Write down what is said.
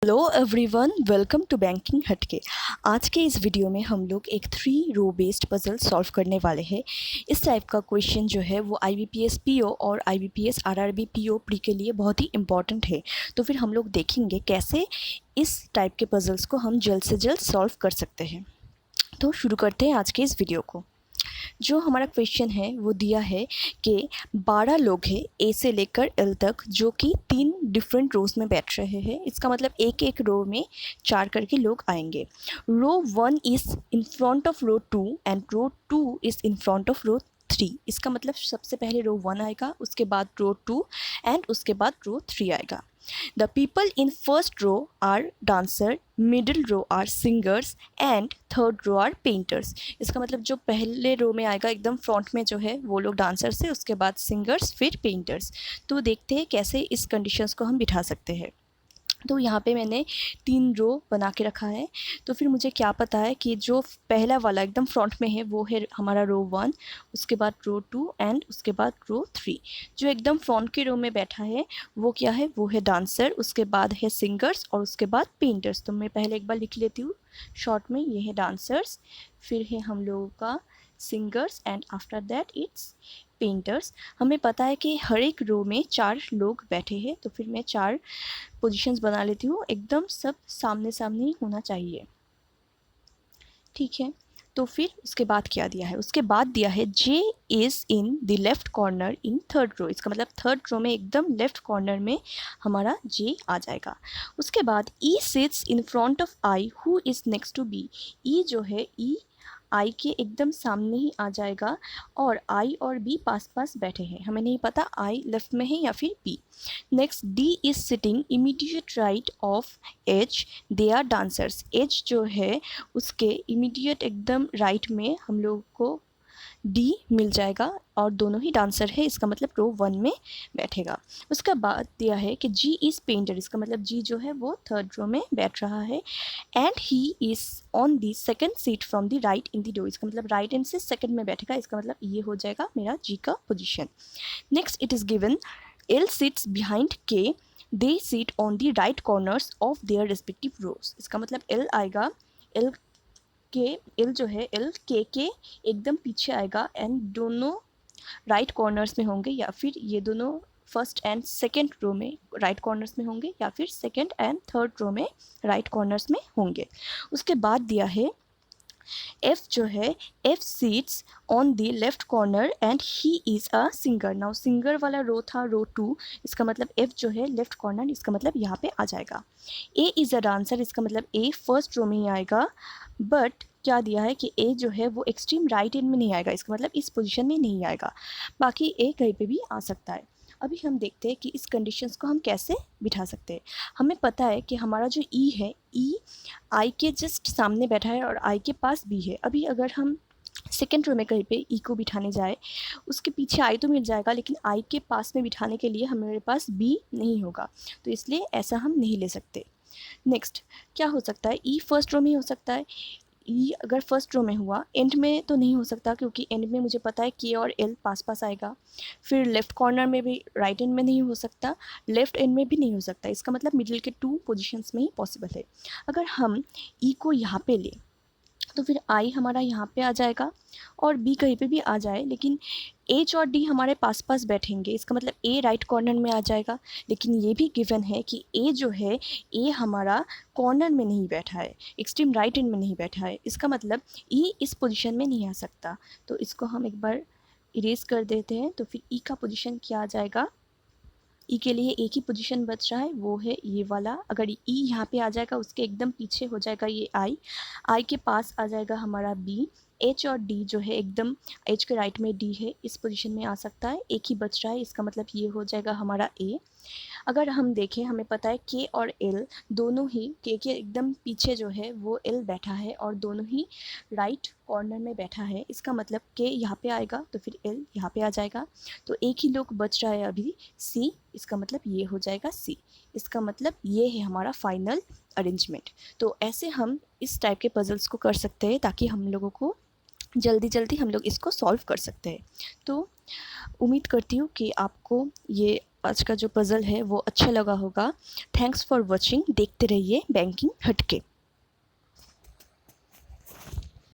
Hello everyone, welcome to banking Hatke. आज के इस वीडियो में हम लोग एक 3 रो बेस्ड पजल सॉल्व करने वाले हैं। इस टाइप का क्वेश्चन जो है वो IBPS PO और IBPS RRB PO प्री के लिए बहुत ही इम्पॉर्टेंट है। तो फिर हम लोग देखेंगे कैसे इस टाइप के पजल्स को हम जल्द से जल्द सॉल्व कर सकते हैं। तो शुरू करते हैं आज के इस वीडियो को। जो हमारा क्वेश्चन है वो दिया है कि 12 लोग हैं ए से लेकर एल तक, जो कि 3 डिफरेंट रोज में बैठ रहे हैं। इसका मतलब एक एक रो में 4 करके लोग आएंगे। Row 1 is in front of row 2 and row 2 is in front of row 3। इसका मतलब सबसे पहले रो 1 आएगा, उसके बाद रो 2 एंड उसके बाद रो 3 आएगा। The people in first row are dancer, middle row are singers and third row are painters। इसका मतलब जो पहले रो में आएगा एकदम फ्रंट में जो है वो लोग डांसर्स है, उसके बाद सिंगर्स, फिर पेंटर्स। तो देखते हैं कैसे इस कंडीशंस को हम बिठा सकते हैं। तो यहाँ पे मैंने 3 रो बना के रखा है। तो फिर मुझे क्या पता है कि जो पहला वाला एकदम फ्रंट में है वो है हमारा रो 1, उसके बाद रो 2 एंड उसके बाद रो 3। जो एकदम फ्रंट के रो में बैठा है वो क्या है, वो है डांसर, उसके बाद है सिंगर्स और उसके बाद पेंटर्स। तो मैं पहले एक बार लिख लेती हूँ शॉर्ट में, ये है डांसर्स, फिर है हम लोगों का singers and after that it's painters. हमें पता है कि हर एक रो में 4 लोग बैठे हैं, तो फिर मैं 4 पोजीशंस बना लेती हूँ। एकदम सब सामने सामने ही होना चाहिए, ठीक है। तो फिर उसके बाद क्या दिया है, उसके बाद दिया है J is in the left corner in third row. इसका मतलब थर्ड रो में एकदम लेफ्ट कॉर्नर में हमारा J आ जाएगा। उसके बाद E sits in front of I who is next to B। E जो है, E आई के एकदम सामने ही आ जाएगा और आई और बी पास पास बैठे हैं। हमें नहीं पता आई लेफ्ट में है या फिर B. Next D is sitting immediate right of H, they are dancers. H जो है उसके इमीडिएट एकदम राइट में हम लोग को डी मिल जाएगा और दोनों ही डांसर है। इसका मतलब रो 1 में बैठेगा। उसका बाद दिया है कि जी इज़ पेंटर। इसका मतलब जी जो है वो थर्ड रो में बैठ रहा है and he is on the second seat from the right in the row. इसका मतलब राइट एंड से सेकेंड में बैठेगा। इसका मतलब ये हो जाएगा मेरा जी का position. Next it is given L sits behind K, they sit on the right corners of their respective rows. इसका मतलब एल आएगा, एल के एल जो है एल के एकदम पीछे आएगा एंड दोनों राइट कॉर्नर्स में होंगे, या फिर ये दोनों फर्स्ट एंड सेकेंड रो में राइट कॉर्नर्स में होंगे, या फिर सेकेंड एंड थर्ड रो में राइट कॉर्नर्स में होंगे। उसके बाद दिया है F जो है, F seats on the left corner and he is a singer. Now singer वाला रो था रो 2, इसका मतलब F जो है लेफ्ट कॉर्नर, इसका मतलब यहाँ पे आ जाएगा। A इज़ अ डांसर, इसका मतलब A फर्स्ट रो में ही आएगा, बट क्या दिया है कि A जो है वो एक्सट्रीम राइट एंड में नहीं आएगा। इसका मतलब इस पोजीशन में नहीं आएगा, बाकी A कहीं पे भी आ सकता है। अभी हम देखते हैं कि इस कंडीशंस को हम कैसे बिठा सकते हैं। हमें पता है कि हमारा जो E है, E आई के जस्ट सामने बैठा है और आई के पास बी है। अभी अगर हम सेकेंड रो में कहीं पे ई को बिठाने जाए, उसके पीछे आई तो मिल जाएगा, लेकिन आई के पास में बिठाने के लिए हमारे पास बी नहीं होगा, तो इसलिए ऐसा हम नहीं ले सकते। नेक्स्ट क्या हो सकता है, ई फर्स्ट रो में हो सकता है। ई अगर फर्स्ट रो में हुआ, एंड में तो नहीं हो सकता, क्योंकि एंड में मुझे पता है के और एल पास पास आएगा। फिर लेफ्ट कॉर्नर में भी राइट एंड में नहीं हो सकता, लेफ्ट एंड में भी नहीं हो सकता। इसका मतलब मिडिल के 2 पोजीशंस में ही पॉसिबल है। अगर हम ई को यहाँ पे लें तो फिर आई हमारा यहाँ पे आ जाएगा और बी कहीं पे भी आ जाए, लेकिन एच और डी हमारे पास पास बैठेंगे। इसका मतलब ए राइट कॉर्नर में आ जाएगा, लेकिन ये भी गिवन है कि ए जो है, ए हमारा कॉर्नर में नहीं बैठा है, एक्सट्रीम राइट एंड में नहीं बैठा है। इसका मतलब ई इस पोजीशन में नहीं आ सकता। तो इसको हम एक बार इरेज कर देते हैं। तो फिर ई का पोजीशन क्या आ जाएगा, ई के लिए एक ही पोजीशन बच रहा है, वो है ये वाला। अगर ई यहाँ पे आ जाएगा, उसके एकदम पीछे हो जाएगा ये आई, आई के पास आ जाएगा हमारा बी। एच और डी जो है एकदम एच के राइट में डी है, इस पोजीशन में आ सकता है, एक ही बच रहा है। इसका मतलब ये हो जाएगा हमारा ए। अगर हम देखें, हमें पता है के और एल दोनों ही, के एकदम पीछे जो है वो एल बैठा है और दोनों ही राइट कॉर्नर में बैठा है। इसका मतलब के यहाँ पे आएगा तो फिर एल यहाँ पे आ जाएगा, तो एक ही लोग बच रहा है अभी सी। इसका मतलब ये हो जाएगा सी। इसका मतलब ये है हमारा फाइनल अरेंजमेंट। तो ऐसे हम इस टाइप के पजल्स को कर सकते हैं, ताकि हम लोगों को जल्दी जल्दी हम लोग इसको सॉल्व कर सकते हैं। तो उम्मीद करती हूँ कि आपको ये आज का जो पज़ल है वो अच्छा लगा होगा। Thanks for watching. देखते रहिए बैंकिंग हटके।